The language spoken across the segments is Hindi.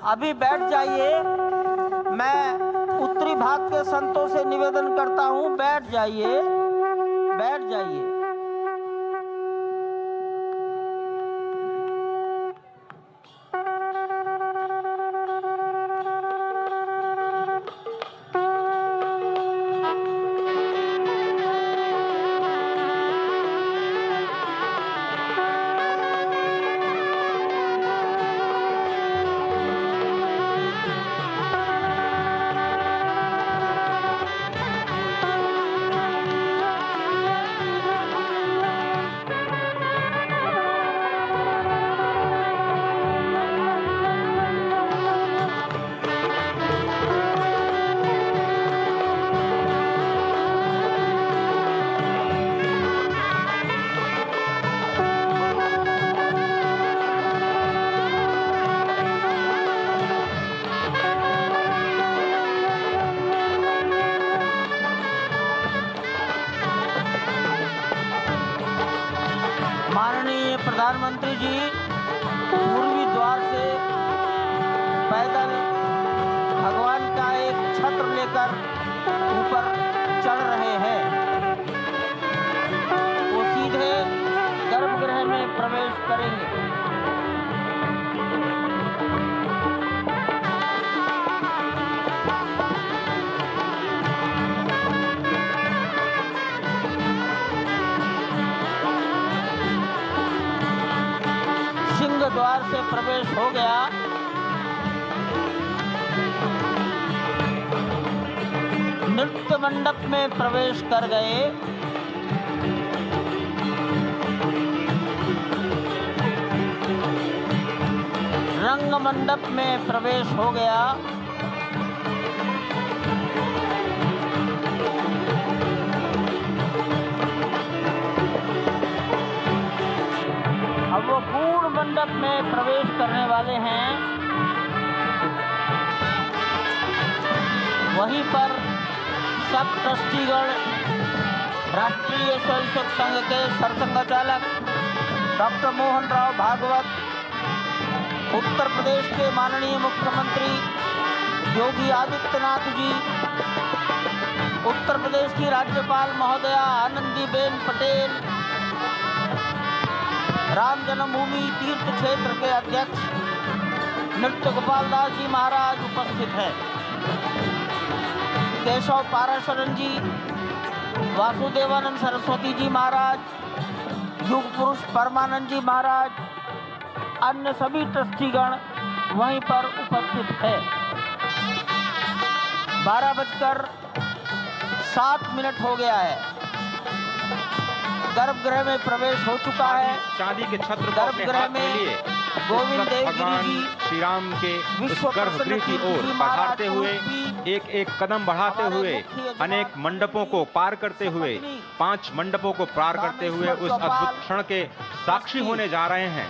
अभी बैठ जाइए। मैं उत्तरी भाग के संतों से निवेदन करता हूं, बैठ जाइए, बैठ जाइए। माननीय प्रधानमंत्री जी पूर्वी द्वार से पैदल भगवान का एक छत्र लेकर ऊपर चढ़ रहे हैं। वो सीधे गर्भगृह में प्रवेश करेंगे। सिंह द्वार से प्रवेश हो गया। नृत्य मंडप में प्रवेश कर गए। रंग मंडप में प्रवेश हो गया। अब वो पूर्ण मंडप में प्रवेश करने वाले हैं। वहीं पर सब ट्रस्टीगण, राष्ट्रीय स्वयंसेवक संघ के सरसंघचालक डॉक्टर मोहन राव भागवत, उत्तर प्रदेश के माननीय मुख्यमंत्री योगी आदित्यनाथ जी, उत्तर प्रदेश की राज्यपाल महोदया आनंदीबेन पटेल, राम जन्मभूमि तीर्थ क्षेत्र के अध्यक्ष नृत्य गोपाल दास जी महाराज उपस्थित हैं। केशव पाराशरण जी, वासुदेवानंद सरस्वती जी महाराज, युग पुरुष परमानंद जी महाराज, अन्य सभी ट्रस्टीगण वहीं पर उपस्थित है। 12:07 हो गया है। गर्भगृह में प्रवेश हो चुका है। चांदी के छत्र को अपने गर्भगृह हाथ में में लिए गोविंद देवगिरी जी श्री राम के उस गर्भगृह की ओर बढ़ाते हुए, एक एक कदम बढ़ाते हुए, अनेक मंडपों को पार करते हुए, 5 मंडपों को पार करते हुए उस अद्भुत क्षण के साक्षी होने जा रहे हैं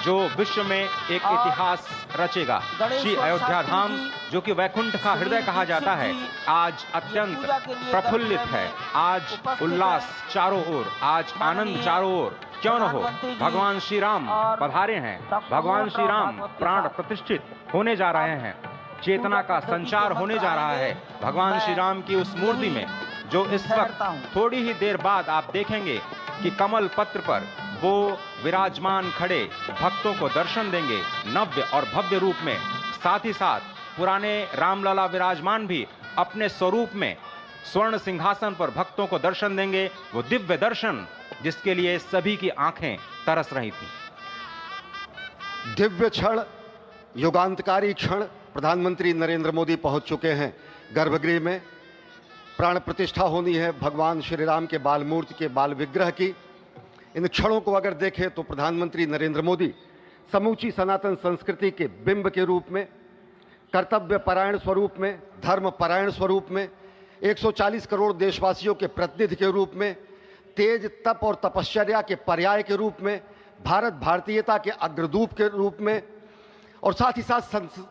जो विश्व में एक इतिहास रचेगा। श्री अयोध्या धाम, जो कि वैकुंठ का हृदय कहा जाता है, आज अत्यंत प्रफुल्लित है। आज उल्लास चारों ओर, आज आनंद चारों ओर। क्यों न हो, भगवान श्री राम पधारे हैं। भगवान श्री राम प्राण प्रतिष्ठित होने जा रहे हैं। चेतना का संचार होने जा रहा है भगवान श्री राम की उस मूर्ति में, जो इस वक्त थोड़ी ही देर बाद आप देखेंगे कि कमल पत्र पर वो विराजमान खड़े भक्तों को दर्शन देंगे नव्य और भव्य रूप में। साथ ही साथ पुराने रामलला विराजमान भी अपने स्वरूप में स्वर्ण सिंहासन पर भक्तों को दर्शन देंगे। वो दिव्य दर्शन जिसके लिए सभी की आंखें तरस रही थी। दिव्य क्षण, युगांतकारी क्षण। प्रधानमंत्री नरेंद्र मोदी पहुंच चुके हैं गर्भगृह में। प्राण प्रतिष्ठा होनी है भगवान श्री राम के बाल मूर्ति के बाल विग्रह की। इन क्षणों को अगर देखें तो प्रधानमंत्री नरेंद्र मोदी समूची सनातन संस्कृति के बिंब के रूप में, कर्तव्य परायण स्वरूप में, धर्म परायण स्वरूप में, 140 करोड़ देशवासियों के प्रतिनिधि के रूप में, तेज तप और तपश्चर्या के पर्याय के रूप में, भारत भारतीयता के अग्रदूत के रूप में और साथ ही साथ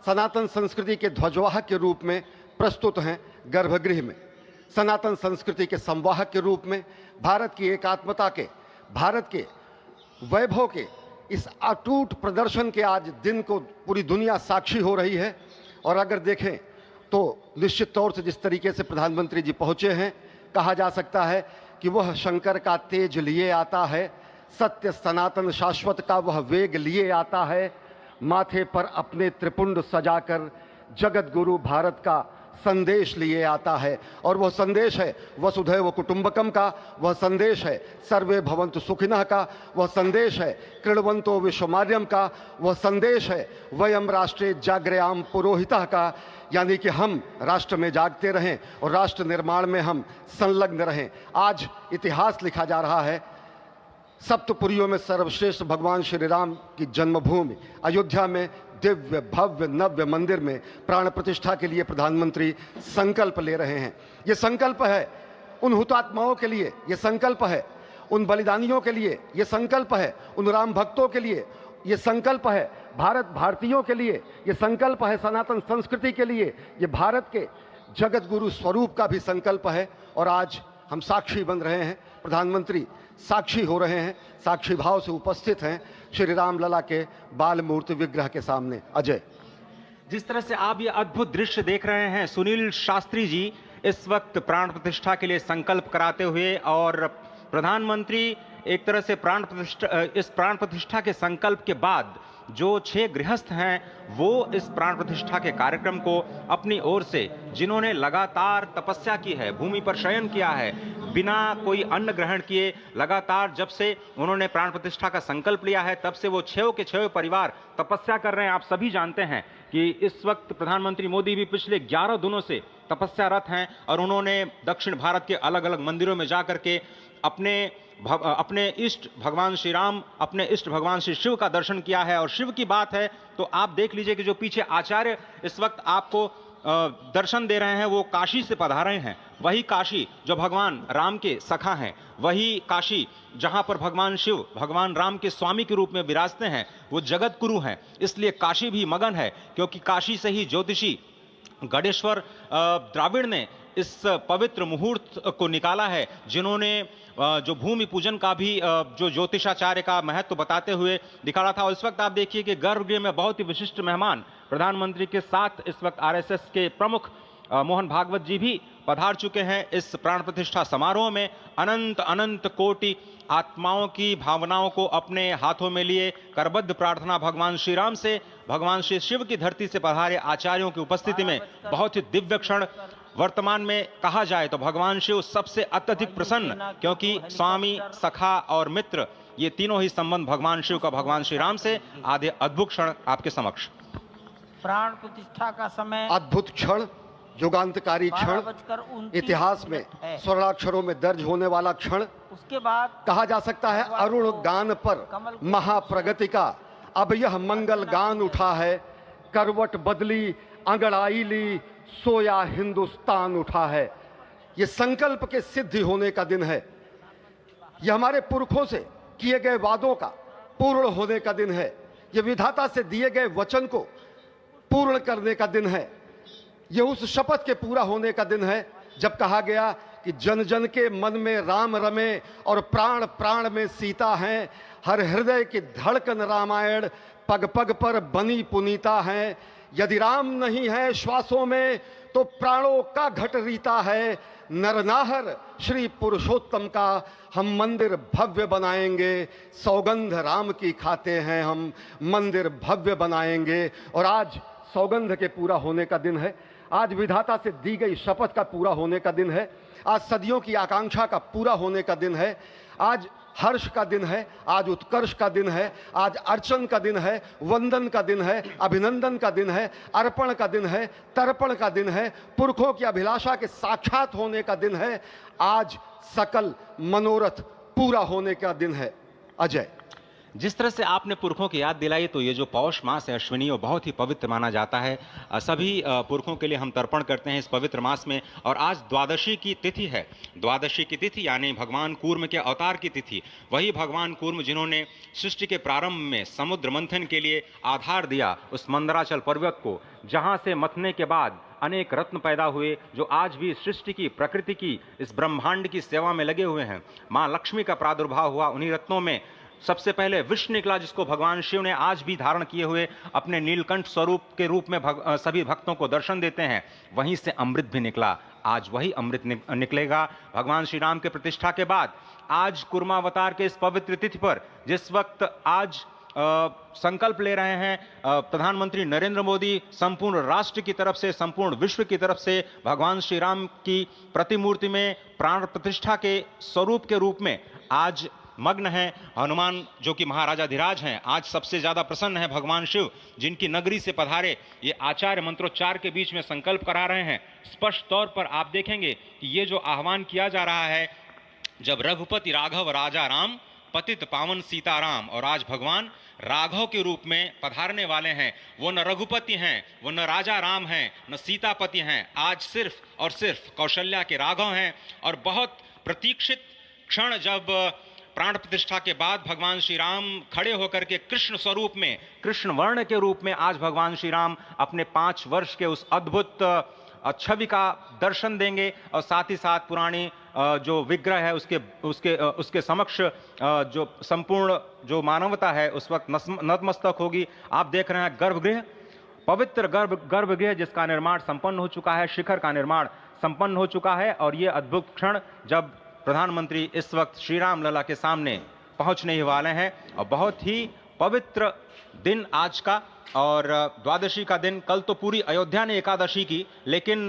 सनातन संस्कृति के ध्वजवाहक के रूप में प्रस्तुत हैं गर्भगृह में। सनातन संस्कृति के संवाहक के रूप में, भारत की एकात्मता के, भारत के वैभव के इस अटूट प्रदर्शन के आज दिन को पूरी दुनिया साक्षी हो रही है। और अगर देखें तो निश्चित तौर से जिस तरीके से प्रधानमंत्री जी पहुंचे हैं, कहा जा सकता है कि वह शंकर का तेज लिए आता है, सत्य सनातन शाश्वत का वह वेग लिए आता है, माथे पर अपने त्रिपुंड सजाकर जगत गुरु भारत का संदेश लिए आता है। और वह संदेश है वसुधैव कुटुंबकम का, वह संदेश है सर्वे भवन्तु सुखिनः का, वह संदेश है कृण्वन्तो विश्वमार्यम का, वह संदेश है वयम राष्ट्रे जाग्रयाम पुरोहितः का, यानी कि हम राष्ट्र में जागते रहें और राष्ट्र निर्माण में हम संलग्न रहें। आज इतिहास लिखा जा रहा है। सप्तपुरियों में सर्वश्रेष्ठ भगवान श्री राम की जन्मभूमि अयोध्या में दिव्य भव्य नव्य मंदिर में प्राण प्रतिष्ठा के लिए प्रधानमंत्री संकल्प ले रहे हैं। ये संकल्प है उन हुतात्माओं के लिए, ये संकल्प है उन बलिदानियों के लिए, ये संकल्प है उन राम भक्तों के लिए, ये संकल्प है भारत भारतीयों के लिए, ये संकल्प है सनातन संस्कृति के लिए, ये भारत के जगत गुरु स्वरूप का भी संकल्प है। और आज हम साक्षी बन रहे हैं, प्रधानमंत्री साक्षी हो रहे हैं, साक्षी भाव से उपस्थित हैं श्री राम लला के बाल मूर्ति विग्रह के सामने। अजय, जिस तरह से आप ये अद्भुत दृश्य देख रहे हैं, सुनील शास्त्री जी इस वक्त प्राण प्रतिष्ठा के लिए संकल्प कराते हुए, और प्रधानमंत्री एक तरह से इस प्राण प्रतिष्ठा के संकल्प के बाद जो 6 गृहस्थ हैं वो इस प्राण प्रतिष्ठा के कार्यक्रम को अपनी ओर से, जिन्होंने लगातार तपस्या की है, भूमि पर शयन किया है, बिना कोई अन्न ग्रहण किए, लगातार जब से उन्होंने प्राण प्रतिष्ठा का संकल्प लिया है तब से वो 6 के 6 परिवार तपस्या कर रहे हैं। आप सभी जानते हैं कि इस वक्त प्रधानमंत्री मोदी भी पिछले 11 दिनों से तपस्यारत हैं और उन्होंने दक्षिण भारत के अलग अलग मंदिरों में जाकर के अपने इष्ट भगवान श्री राम, अपने इष्ट भगवान श्री शिव का दर्शन किया है। और शिव की बात है तो आप देख लीजिए कि जो पीछे आचार्य इस वक्त आपको दर्शन दे रहे हैं वो काशी से पधारे हैं। वही काशी जो भगवान राम के सखा हैं, वही काशी जहां पर भगवान शिव भगवान राम के स्वामी के रूप में विराजते हैं, वो जगत गुरु हैं। इसलिए काशी भी मगन है, क्योंकि काशी से ही ज्योतिषी गणेश्वर द्राविड़ ने इस पवित्र मुहूर्त को निकाला है, जिन्होंने जो भूमि पूजन का भी जो ज्योतिषाचार्य का महत्व बताते हुए दिखा रहा था। और इस वक्त आप देखिए कि गर्भगृह में बहुत ही विशिष्ट मेहमान प्रधानमंत्री के साथ इस वक्त आरएसएस के प्रमुख मोहन भागवत जी भी पधार चुके हैं। इस प्राण प्रतिष्ठा समारोह में अनंत अनंत कोटि आत्माओं की भावनाओं को अपने हाथों में लिए करबद्ध प्रार्थना भगवान श्री राम से, भगवान श्री शिव की धरती से पधारे आचार्यों की उपस्थिति में बहुत ही दिव्य क्षण। वर्तमान में कहा जाए तो भगवान शिव सबसे अत्यधिक प्रसन्न, क्योंकि स्वामी, सखा और मित्र ये तीनों ही संबंध भगवान शिव का भगवान श्री राम से। आधे अद्भुत क्षण आपके समक्ष। प्राण प्रतिष्ठा का समय अद्भुत क्षण, युगांतकारी क्षण, इतिहास में स्वर्णाक्षरों में दर्ज होने वाला क्षण। उसके बाद कहा जा सकता है अरुण गान पर महाप्रगति का अब यह मंगल गान उठा है, करवट बदली अंगड़ाई ली सोया हिंदुस्तान उठा है। यह संकल्प के सिद्धि होने का दिन है, यह हमारे पुरखों से किए गए वादों का पूर्ण होने का दिन है, यह विधाता से दिए गए वचन को पूर्ण करने का दिन है, यह उस शपथ के पूरा होने का दिन है जब कहा गया कि जन जन के मन में राम रमे और प्राण प्राण में सीता हैं, हर हृदय की धड़कन रामायण पग पग पर बनी पुनीता है। यदि राम नहीं है श्वासों में तो प्राणों का घट रीता है, नरनाहर श्री पुरुषोत्तम का हम मंदिर भव्य बनाएंगे, सौगंध राम की खाते हैं हम मंदिर भव्य बनाएंगे। और आज सौगंध के पूरा होने का दिन है, आज विधाता से दी गई शपथ का पूरा होने का दिन है, आज सदियों की आकांक्षा का पूरा होने का दिन है, आज हर्ष का दिन है, आज उत्कर्ष का दिन है, आज अर्चन का दिन है, वंदन का दिन है, अभिनंदन का दिन है, अर्पण का दिन है, तर्पण का दिन है, पुरखों की अभिलाषा के साक्षात होने का दिन है, आज सकल मनोरथ पूरा होने का दिन है। अजय, जिस तरह से आपने पुरखों की याद दिलाई, तो ये जो पौष मास है अश्विनी, वो बहुत ही पवित्र माना जाता है। सभी पुरखों के लिए हम तर्पण करते हैं इस पवित्र मास में। और आज द्वादशी की तिथि है, द्वादशी की तिथि यानी भगवान कूर्म के अवतार की तिथि। वही भगवान कूर्म जिन्होंने सृष्टि के प्रारंभ में समुद्र मंथन के लिए आधार दिया उस मंदराचल पर्वत को, जहाँ से मथने के बाद अनेक रत्न पैदा हुए, जो आज भी सृष्टि की, प्रकृति की, इस ब्रह्मांड की सेवा में लगे हुए हैं। माँ लक्ष्मी का प्रादुर्भाव हुआ उन्हीं रत्नों में। सबसे पहले विष निकला, जिसको भगवान शिव ने आज भी धारण किए हुए अपने नीलकंठ स्वरूप के रूप में सभी भक्तों को दर्शन देते हैं। वहीं से अमृत भी निकला। आज वही अमृत निकलेगा भगवान श्री राम के प्रतिष्ठा के बाद। आज कुर्मावतार के इस पवित्र तिथि पर, जिस वक्त आज संकल्प ले रहे हैं प्रधानमंत्री नरेंद्र मोदी, संपूर्ण राष्ट्र की तरफ से, संपूर्ण विश्व की तरफ से भगवान श्री राम की प्रतिमूर्ति में प्राण प्रतिष्ठा के स्वरूप के रूप में आज मग्न है। हनुमान जो कि महाराजाधिराज हैं, आज सबसे ज्यादा प्रसन्न है भगवान शिव, जिनकी नगरी से पधारे ये आचार्य मंत्रोच्चार के बीच में संकल्प करा रहे हैं। स्पष्ट तौर पर आप देखेंगे कि ये जो आह्वान किया जा रहा है, जब रघुपति राघव राजा राम, पतित पावन सीताराम, और आज भगवान राघव के रूप में पधारने वाले हैं। वो न रघुपति हैं, वो न राजा राम हैं, न सीतापति हैं, आज सिर्फ और सिर्फ कौशल्या के राघव हैं। और बहुत प्रतीक्षित क्षण, जब प्राण प्रतिष्ठा के बाद भगवान श्री राम खड़े होकर के कृष्ण स्वरूप में, कृष्ण वर्ण के रूप में आज भगवान श्री राम अपने 5 वर्ष के उस अद्भुत छवि का दर्शन देंगे। और साथ ही साथ पुरानी जो विग्रह है उसके समक्ष जो संपूर्ण जो मानवता है उस वक्त नतमस्तक होगी। आप देख रहे हैं गर्भगृह, पवित्र गर्भगृह जिसका निर्माण संपन्न हो चुका है, शिखर का निर्माण संपन्न हो चुका है। और ये अद्भुत क्षण जब प्रधानमंत्री इस वक्त श्री राम लला के सामने पहुंचने ही वाले हैं। और बहुत ही पवित्र दिन आज का, और द्वादशी का दिन। कल तो पूरी अयोध्या ने एकादशी की, लेकिन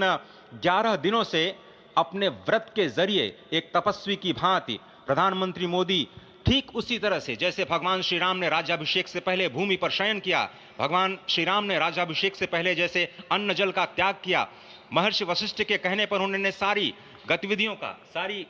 11 दिनों से अपने व्रत के जरिए एक तपस्वी की भांति प्रधानमंत्री मोदी ठीक उसी तरह से, जैसे भगवान श्री राम ने राज्याभिषेक से पहले भूमि पर शयन किया, भगवान श्री राम ने राज्याभिषेक से पहले जैसे अन्न जल का त्याग किया, महर्षि वशिष्ठ के कहने पर उन्होंने सारी गतिविधियों का, सारी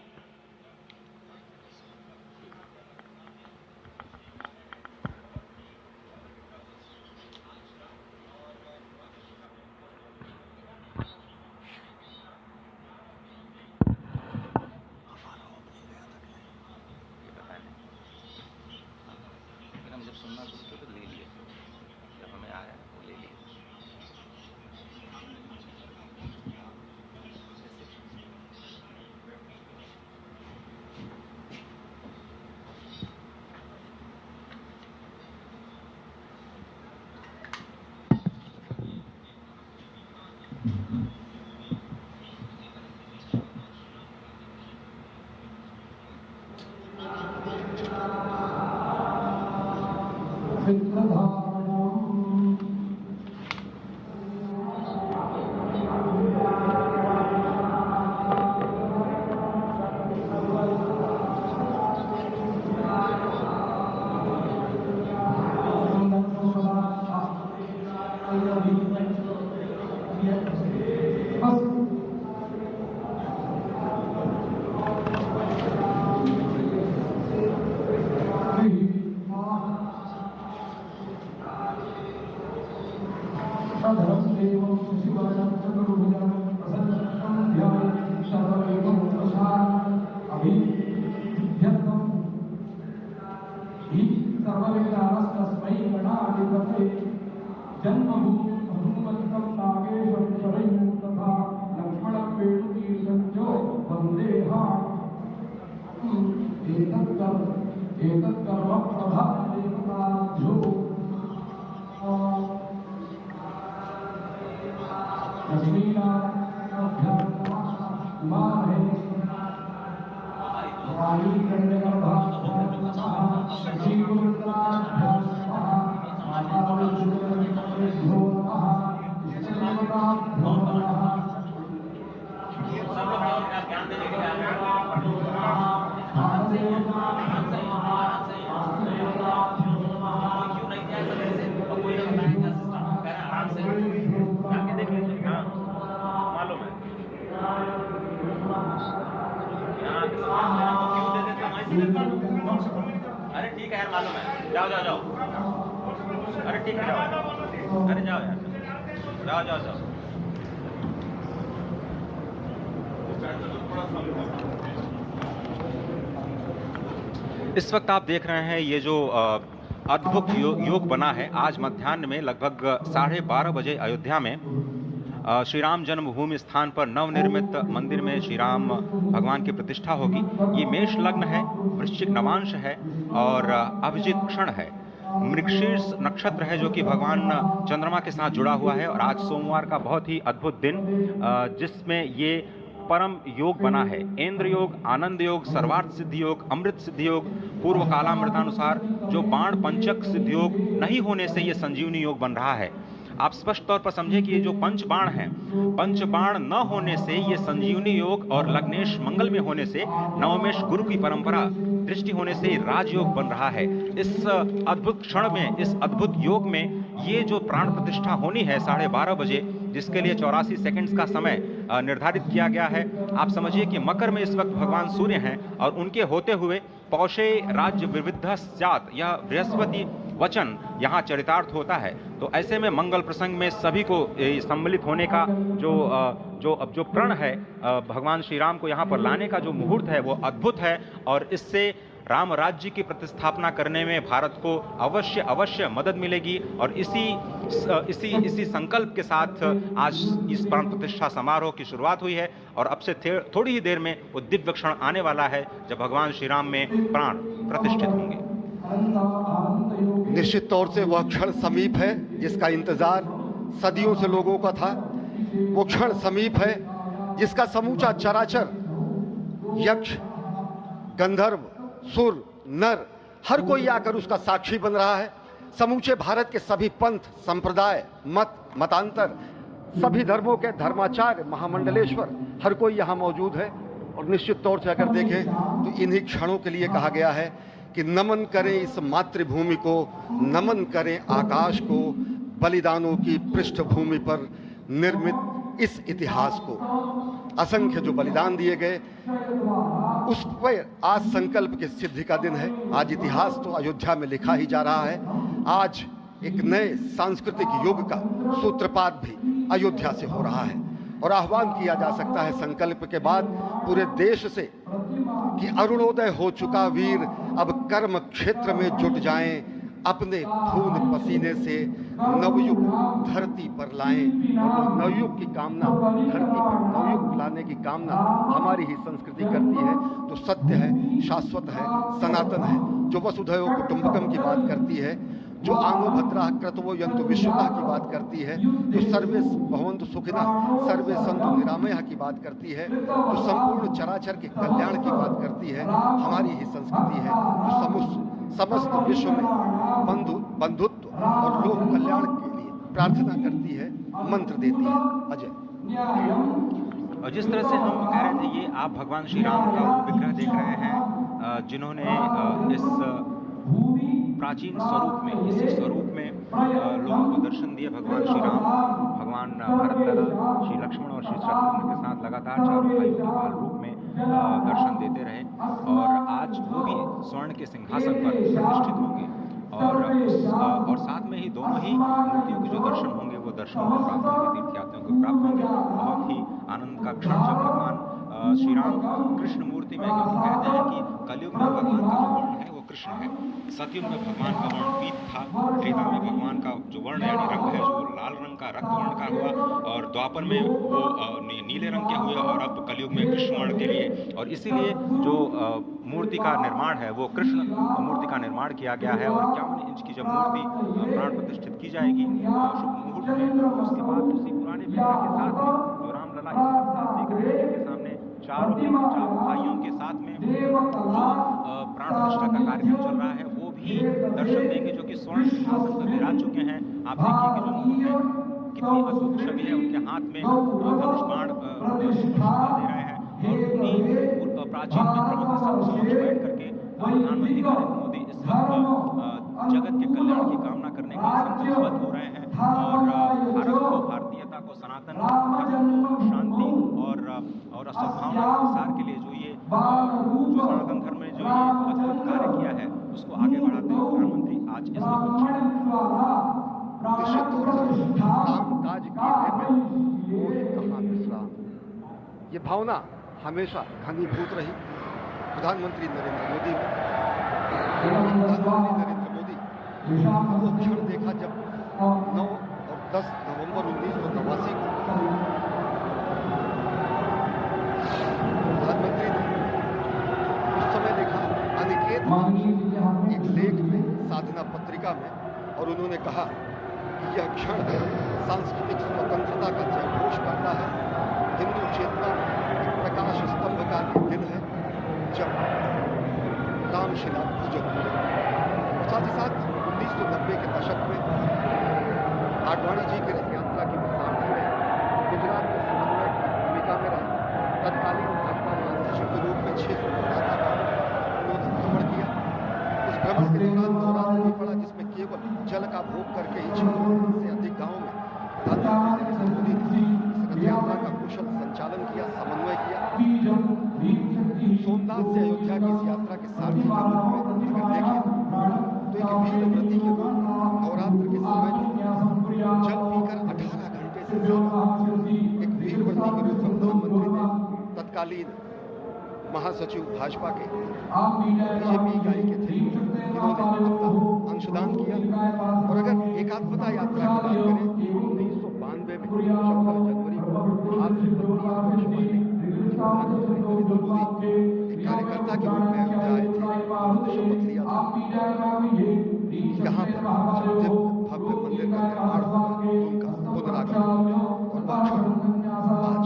अरे ठीक है यार, मालूम है, जाओ जाओ जाओ, अरे ठीक है जाओ, अरे जाओ यार, जाओ जाओ जाओ। इस वक्त आप देख रहे हैं ये जो अद्भुत योग बना है। आज मध्याह्न में लगभग 12:30 बजे अयोध्या में श्री राम जन्मभूमि स्थान पर नवनिर्मित मंदिर में श्री राम भगवान की प्रतिष्ठा होगी। ये मेष लग्न है, वृश्चिक नवांश है और अभिजीत क्षण है। मृगशीर्ष नक्षत्र है जो कि भगवान चंद्रमा के साथ जुड़ा हुआ है और आज सोमवार का बहुत ही अद्भुत दिन जिसमें ये परम योग बना है। इंद्र योग, आनंद योग, सर्वार्थ सिद्धि योग, अमृत सिद्धि योग, पूर्व कालामृतानुसार जो बाण पंचक सिद्धि योग नहीं होने से ये संजीवनी योग बन रहा है। आप स्पष्ट तौर पर समझे कि ये जो पंचबाण है, पंचबाण न होने से ये संजीवनी योग और लग्नेश मंगल में होने से नवमेश गुरु की परंपरा दृष्टि होने से राजयोग बन रहा है। इस अद्भुत क्षण में, इस अद्भुत योग में ये जो प्राण प्रतिष्ठा होनी है 12:30 बजे, जिसके लिए 84 सेकंड्स का समय निर्धारित किया गया है। आप समझिए कि मकर में इस वक्त भगवान सूर्य हैं और उनके होते हुए पौषे राज्य विविध स्यात्, यह बृहस्पति वचन यहाँ चरितार्थ होता है। तो ऐसे में मंगल प्रसंग में सभी को सम्मिलित होने का जो प्रण है, भगवान श्री राम को यहाँ पर लाने का जो मुहूर्त है वो अद्भुत है और इससे राम राज्य की प्रतिस्थापना करने में भारत को अवश्य मदद मिलेगी। और इसी संकल्प के साथ आज इस प्राण प्रतिष्ठा समारोह की शुरुआत हुई है और अब से थोड़ी ही देर में वो दिव्य क्षण आने वाला है जब भगवान श्री राम में प्राण प्रतिष्ठित होंगे। निश्चित तौर से वह क्षण समीप है जिसका इंतजार सदियों से लोगों का था। वो क्षण समीप है जिसका समूचा चराचर, यक्ष, गंधर्व, सुर, नर, हर कोई आकर उसका साक्षी बन रहा है। समूचे भारत के सभी पंथ, संप्रदाय, मतांतर, सभी धर्मों के धर्माचार्य, महामंडलेश्वर, हर कोई यहाँ मौजूद है। और निश्चित तौर से अगर देखें तो इन्हीं क्षणों के लिए कहा गया है कि नमन करें इस मातृभूमि को, नमन करें आकाश को, बलिदानों की पृष्ठभूमि पर निर्मित इस इतिहास को। असंख्य जो बलिदान दिए गए उस पर आज संकल्प की सिद्धि का दिन है। आज इतिहास तो अयोध्या में लिखा ही जा रहा है। आज एक नए सांस्कृतिक युग का सूत्रपात भी अयोध्या से हो रहा है और आह्वान किया जा सकता है संकल्प के बाद पूरे देश से कि अरुणोदय हो चुका वीर, अब कर्म क्षेत्र में जुट जाएं, अपने खून पसीने से नवयुग धरती पर लाएं। और नवयुग की कामना, धरती पर नवयुग लाने की कामना हमारी ही संस्कृति करती है। तो सत्य है, शाश्वत है, सनातन है, जो वसुधैव कुटुंबकम की बात करती है, जो आंगो भद्रा क्रतवो यंतु विश्वतः की बात करती है, जो सर्वे भवन्तु सुखिनः सर्वे सन्तु निरामयः की बात करती है, जो संपूर्ण चराचर के कल्याण की बात करती है, हमारी ही संस्कृति है, जो समस्त विश्व में बंधुत्व और लोक कल्याण के लिए प्रार्थना करती है, मंत्र देती है। अजय, और जिस तरह से हम कह रहे थे, ये आप भगवान श्री राम का वो विग्रह देख रहे हैं जिन्होंने इस प्राचीन स्वरूप में, इसी स्वरूप में लोगों को दर्शन दिए। भगवान श्री राम, भगवान भरत लला, श्री लक्ष्मण और श्री शत्रुघ्न के साथ लगातार चारों भाइयों के बाल रूप में दर्शन देते रहे और आज वो भी स्वर्ण के सिंहासन पर प्रतिष्ठित होंगे और साथ में ही दोनों ही मूर्तियों के जो दर्शन होंगे वो दर्शनों को प्राप्त होंगे, तीर्थयात्रियों को प्राप्त होंगे। बहुत ही आनंद का क्षण जब भगवान श्री राम कृष्ण मूर्ति में, क्योंकि कहते हैं कि कलयुग में भगवान का जो वर्ण है वो कृष्ण है, सतयुग में भगवान का वर्ण पीत था, त्रेता में भगवान का जो वर्ण यानी रंग है जो लाल रंग का, रक्त वर्ण का हुआ और द्वापर में वो नीले रंग के हुए और अब कलयुग में कृष्ण वर्ण के लिए। और इसीलिए जो मूर्ति का निर्माण है वो कृष्ण मूर्ति का निर्माण किया गया है और 51 इंच की जब मूर्ति प्राण प्रतिष्ठित की जाएगी शुभ मुहूर्त में, उसके बाद उसी पुराने विग्रह के साथ में जो रामलला इस साथ देख रहे हैं, जिनके सामने चारों भाइयों के साथ में जो प्राण प्रतिष्ठा का कार्यक्रम चल रहा है वो भी दर्शन देंगे, जो कि स्वर्ण सिंहासन पर विराज चुके हैं। आप देखिए कि जो मुकुट है कितनी अद्भुत छवि है, उनके हाथ में धनुष बाण दे रहे हैं और उन्हीं प्राचीन विग्रहों के समक्ष बैठ करके प्रधानमंत्री नरेंद्र मोदी इस वक्त जगत के कल्याण की कामना करने के लिए संकल्पबद्ध हो रहे हैं और भारत को, भारतीयता को, सनातन धर्म को शांति और सद्भावना के प्रसार के लिए जो सनातन धर्म ने जो ये अद्भुत कार्य किया है उसको आगे बढ़ाते हुए प्रधानमंत्री आज इस राम काज विश्राम, ये भावना हमेशा घनीभूत रही प्रधानमंत्री नरेंद्र मोदी में। वो क्षण देखा जब 9 और 10 नवंबर 1989 को प्रधानमंत्री ने उस समय लिखा अनिकेत एक लेख में, साधना पत्रिका में, और उन्होंने कहा कि यह क्षण सांस्कृतिक स्वतंत्रता का जयघोष करता है, हिंदू चेतना एक प्रकाश स्तंभ का दिन है जब रामशिला पूजन हुए। और साथ ही साथ 1990 के दशक में आडवाणी जी की रथ यात्रा की सारथी रहे, गुजरात में समन्वय की भूमिका में रहे, तत्कालीन भाजपा महासचिव के रूप में 6 उन्होंने भ्रमण किया। उस भ्रमण के दौरान नवरात्र भी पड़ा, जिसमें केवल जल का भोग करके ही 6 से अधिक गांवों में प्रधानमंत्री नरेंद्र मोदी ने इस रथ यात्रा का कुशल संचालन किया, समन्वय किया। सोमनाथ से अयोध्या की इस यात्रा के सारथी के रूप में अगर देखें तो एक वीर व्रती के रूप में नवरात्र के समय में जल पीकर 18 घंटे से ज्यादा एक वीर व्रती के रूप में प्रधानमंत्री ने तत्कालीन महासचिव भाजपा के बीजेपी इकाई के थे, इन्होंने अपना अंशदान किया। और अगर एकात्मता यात्रा की बात करें, 1992 में 14 जनवरी को आज से 32 वर्ष पहले एक कार्यकर्ता के रूप में अयोध्या आए थे, शपथ लिया था यहाँ पर जब भव्य मंदिर का निर्माण होगा तो उनका पुनरागमन और आज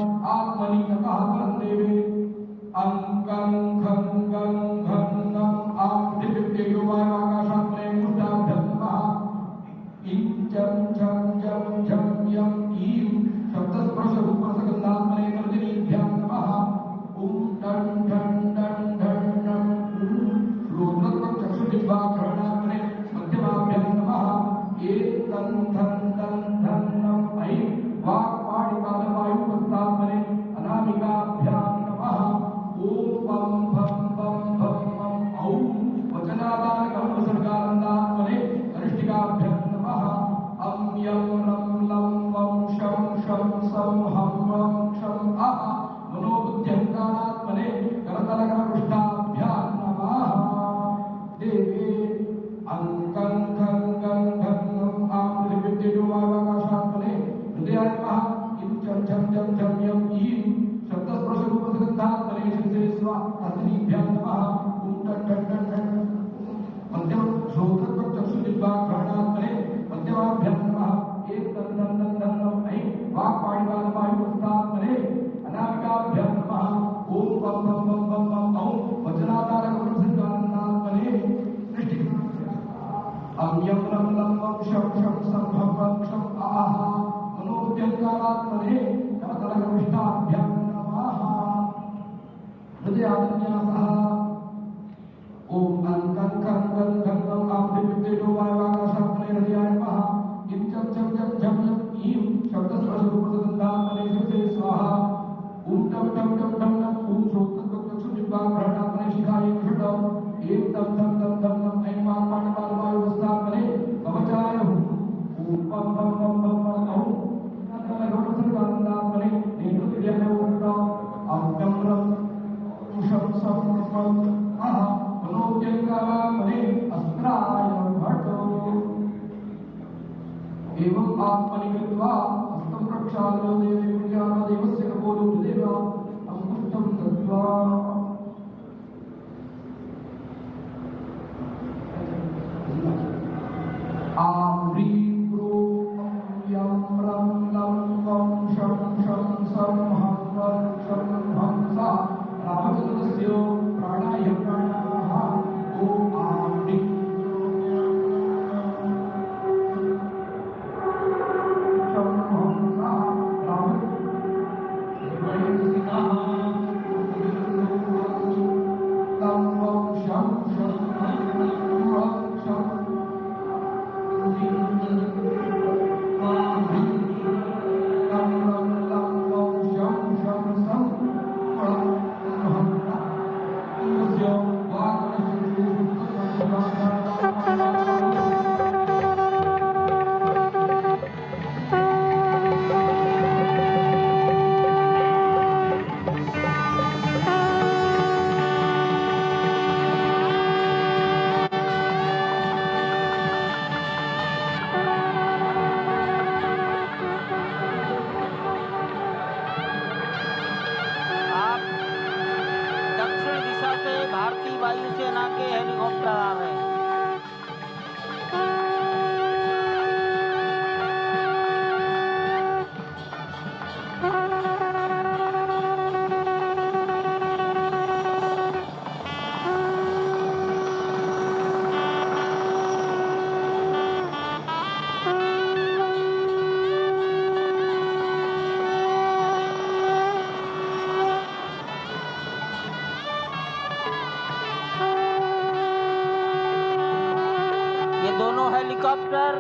हेलीकॉप्टर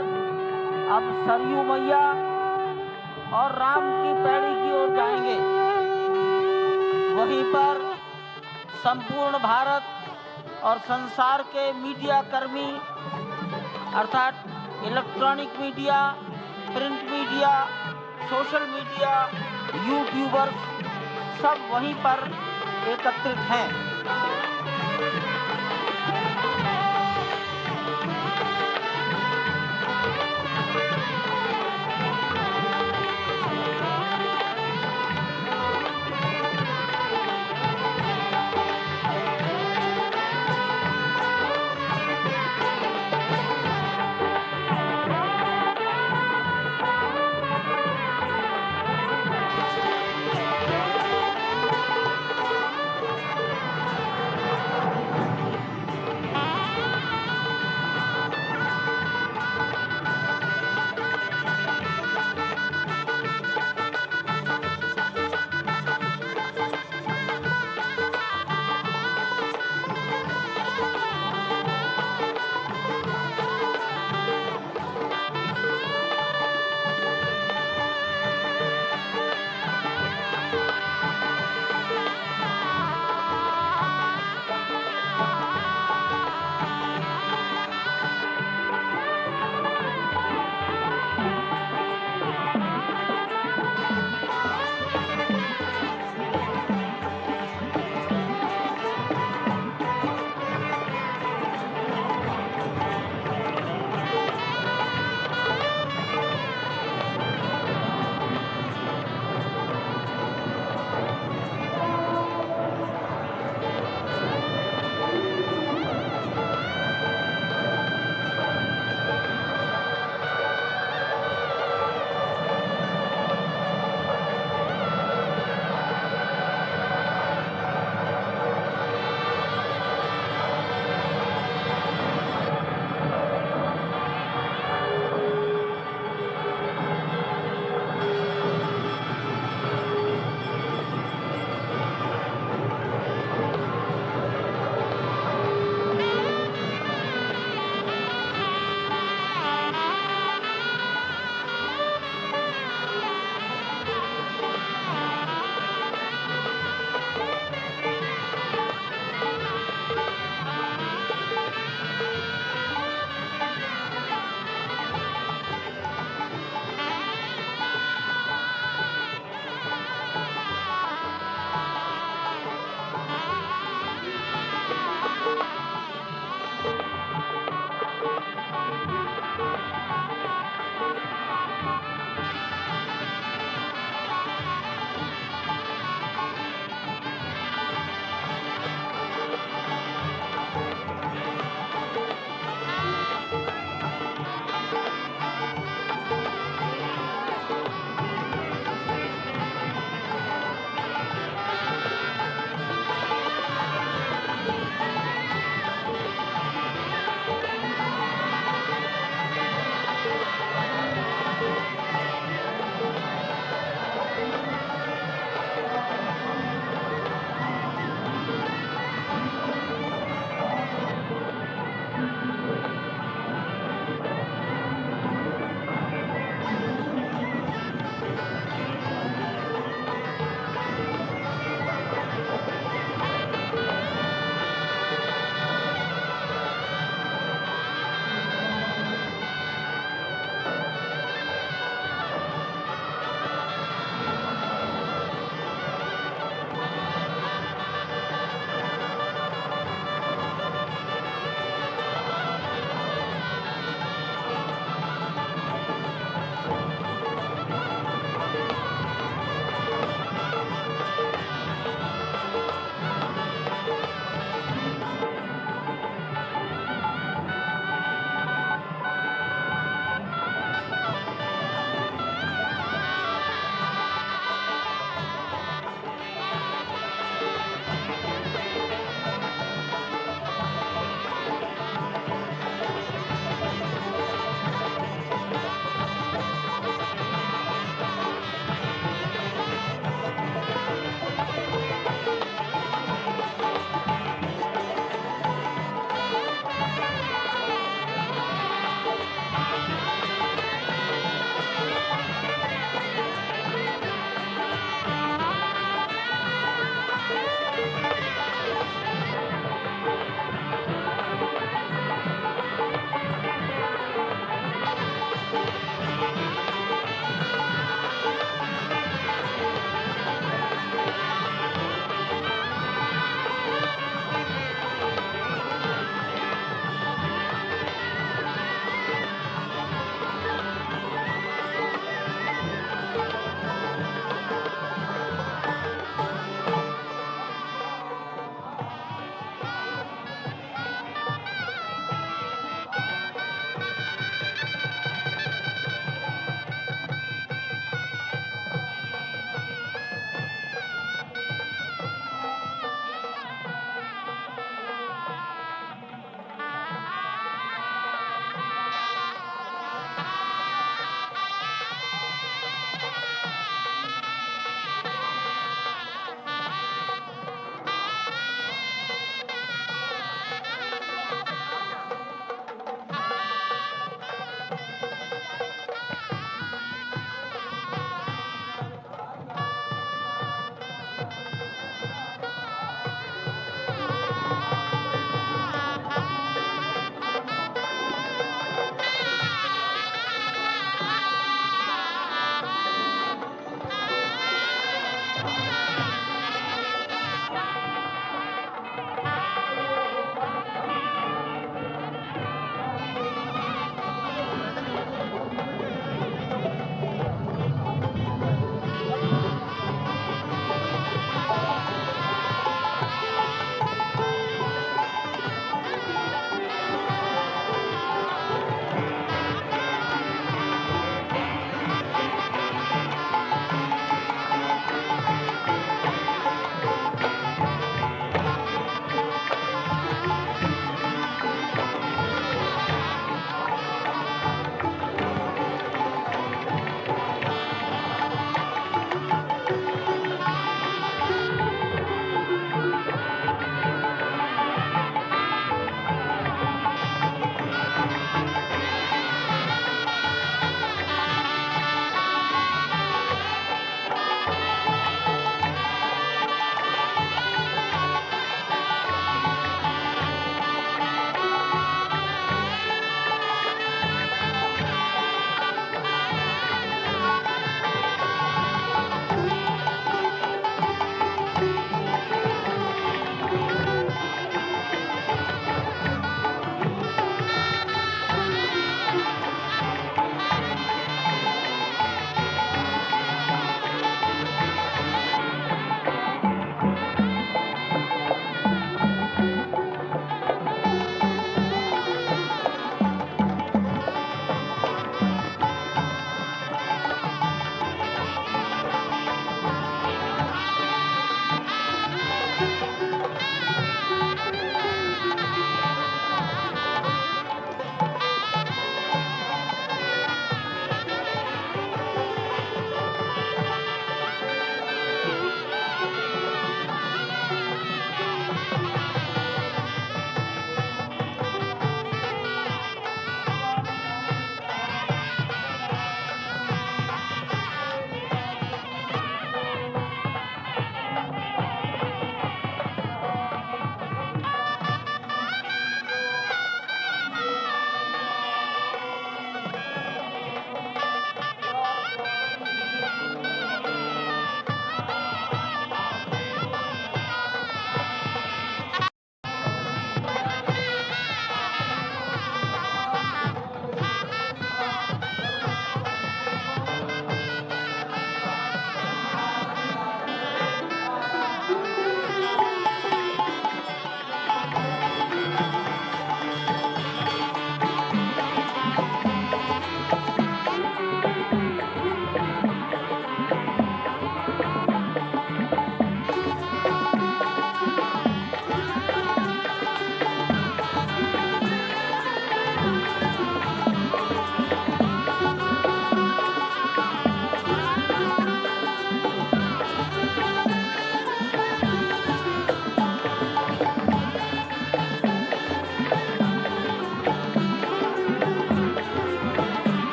अब सरयू मैया और राम की पैड़ी की ओर जाएंगे। वहीं पर संपूर्ण भारत और संसार के मीडिया कर्मी अर्थात electronic media, print media, social media, YouTubers सब वहीं पर एकत्रित हैं।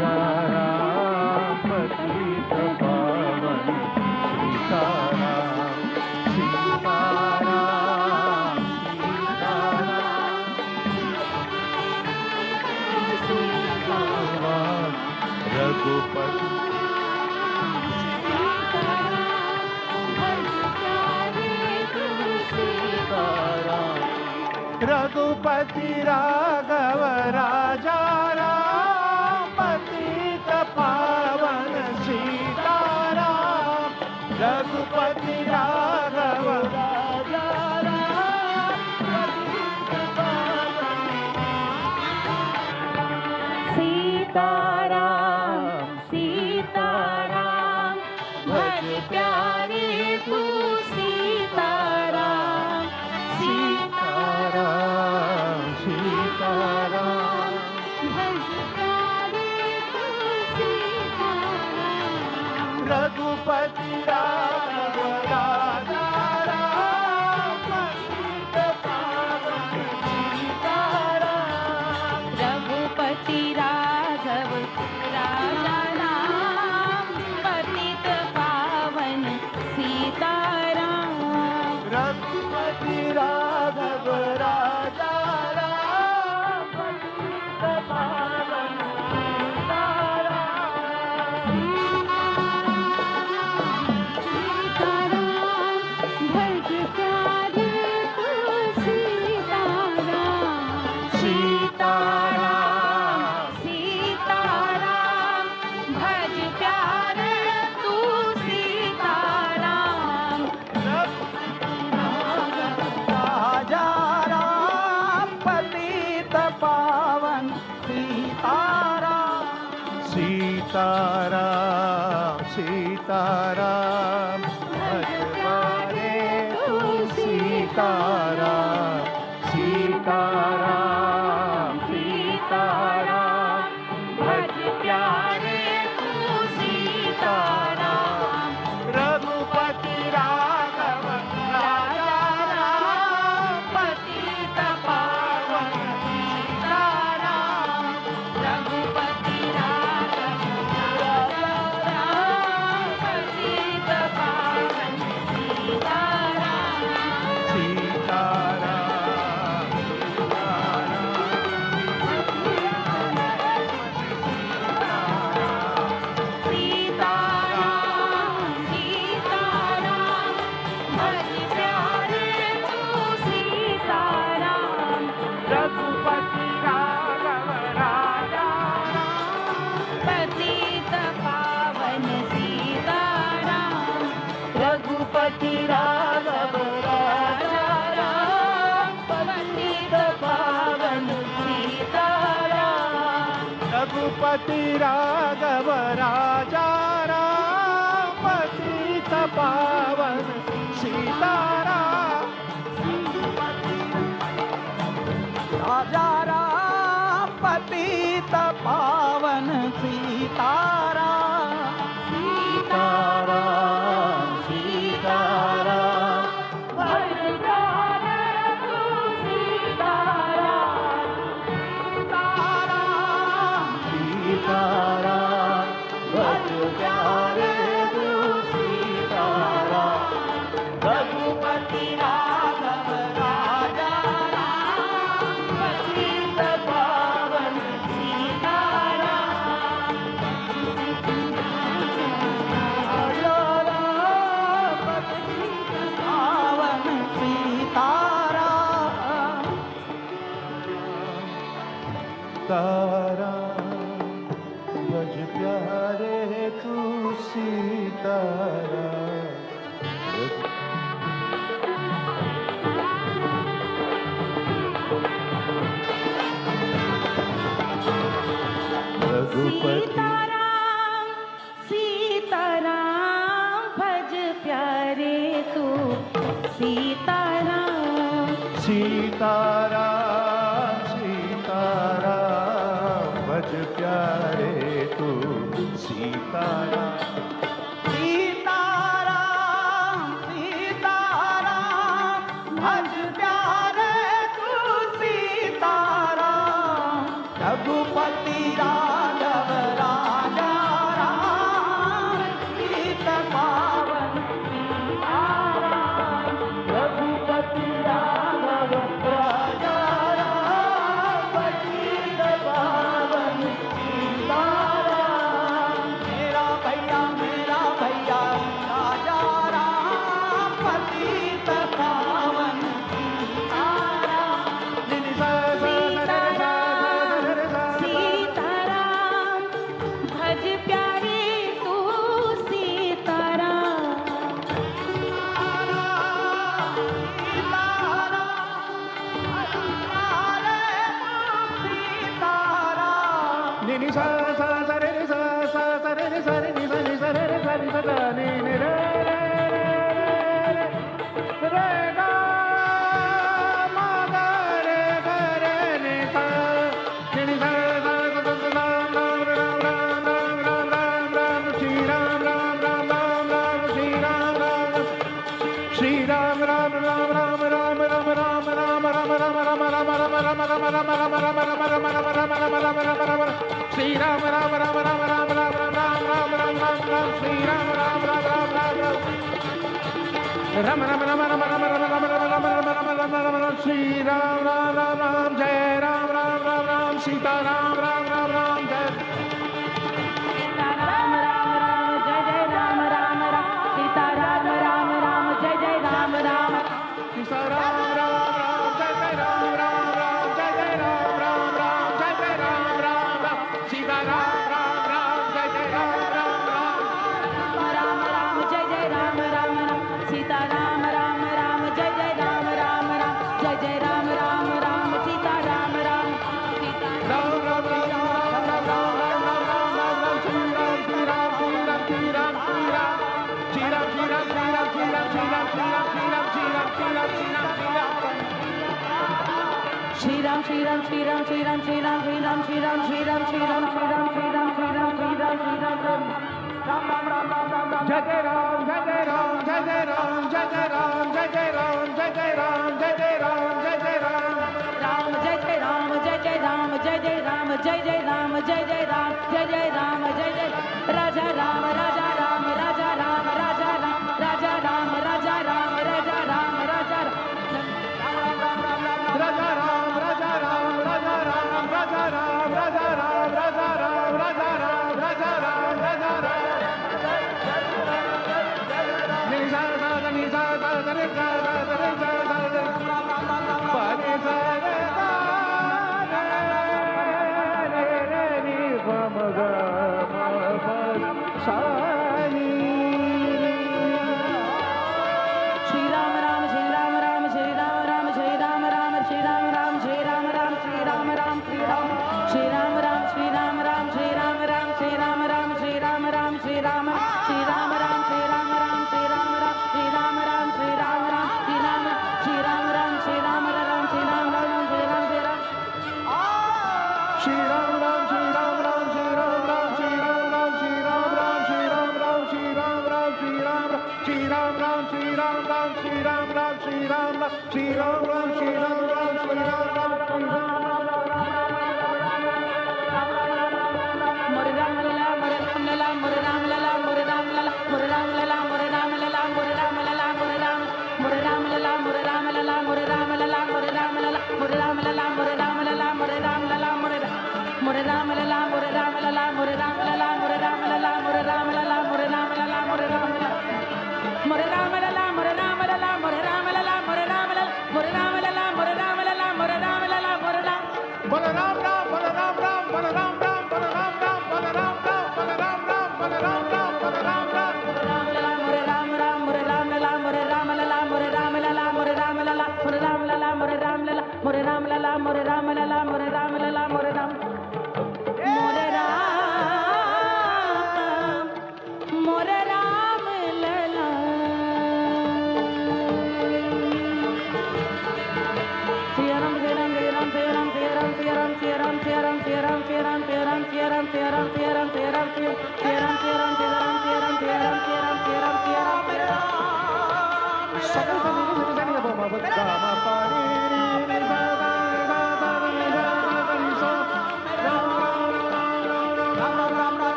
राजा राम पतित पावन सीताराम सीताराम सीताराम रघुपति रघुपति राघव राजा राम पतित पावन सीताराम रघुपति राघव राजा राम पतित पावन सीताराम सीताराम भज प्यारे तू सीताराम सीताराम सीताराम भज प्यारे तू सीताराम रघुपति राघव राजा राम पतित पावन सीताराम रघुपति राघव राजा राम पतित पावन सीताराम रघुपति राघव राजा राम पतित पावन सीताराम सीताराम भज प्यारे तू सीताराम राजा राम पतित पावन सीताराम सीताराम सीताराम भज प्यारे तू सीताराम सीताराम सीताराम भज प्यारे तू सीताराम रघुपति राघव राजा राम पतित पावन सीताराम रघुपति राघव राजा राम पतित पावन सीताराम सीताराम सीताराम सीताराम भज प्यारे तू सीताराम रघुपति राघव राजा पतित पावन सीताराम रघुपति राघव राजा राम पतित पावन सीताराम रघुपति राघव राजा राम पतित पावन सीताराम राजा राम पतित पावन सीताराम सीताराम सीताराम भज प्यारे तू सीताराम सीताराम भज प्यारे तू सीताराम रघुपति राघव राजा राम पतित पावन सीताराम राजा राम पतित पावन सीताराम तारा भज प्यारे तू सीताराम रघुपति सीताराम सीताराम भज प्यारे तू सीताराम सीताराम सीताराम भज प्यारे तू सीताराम सीताराम सीताराम भज प्यारे तू सीताराम रघुपति राघव राम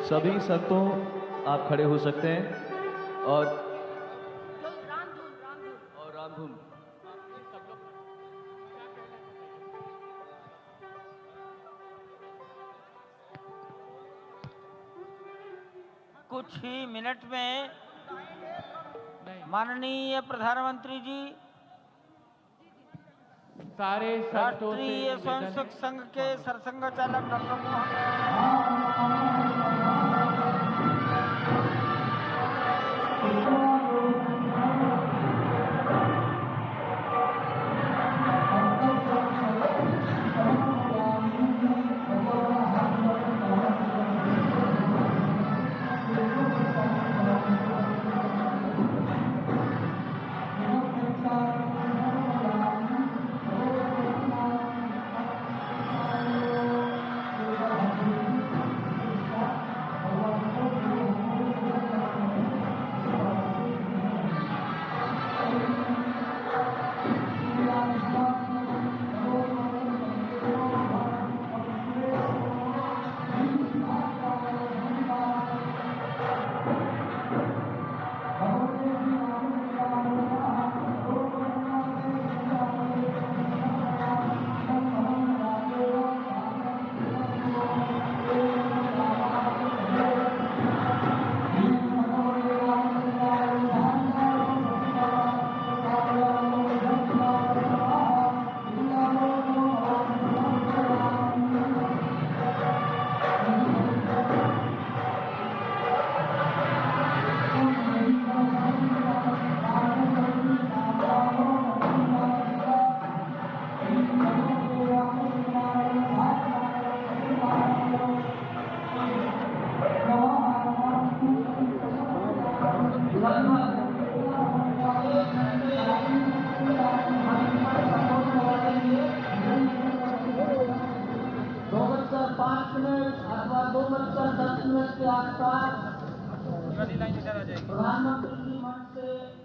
सभी संतों आप खड़े हो सकते हैं और रामधुन कुछ ही मिनट में माननीय प्रधानमंत्री जी सारे संतों से राष्ट्रीय निवेदन स्वयंसेवक संघ के सरसंघ चालक डॉक्टर मोहन अथवा 2:10 के आसपास प्रधानमंत्री जी मंच से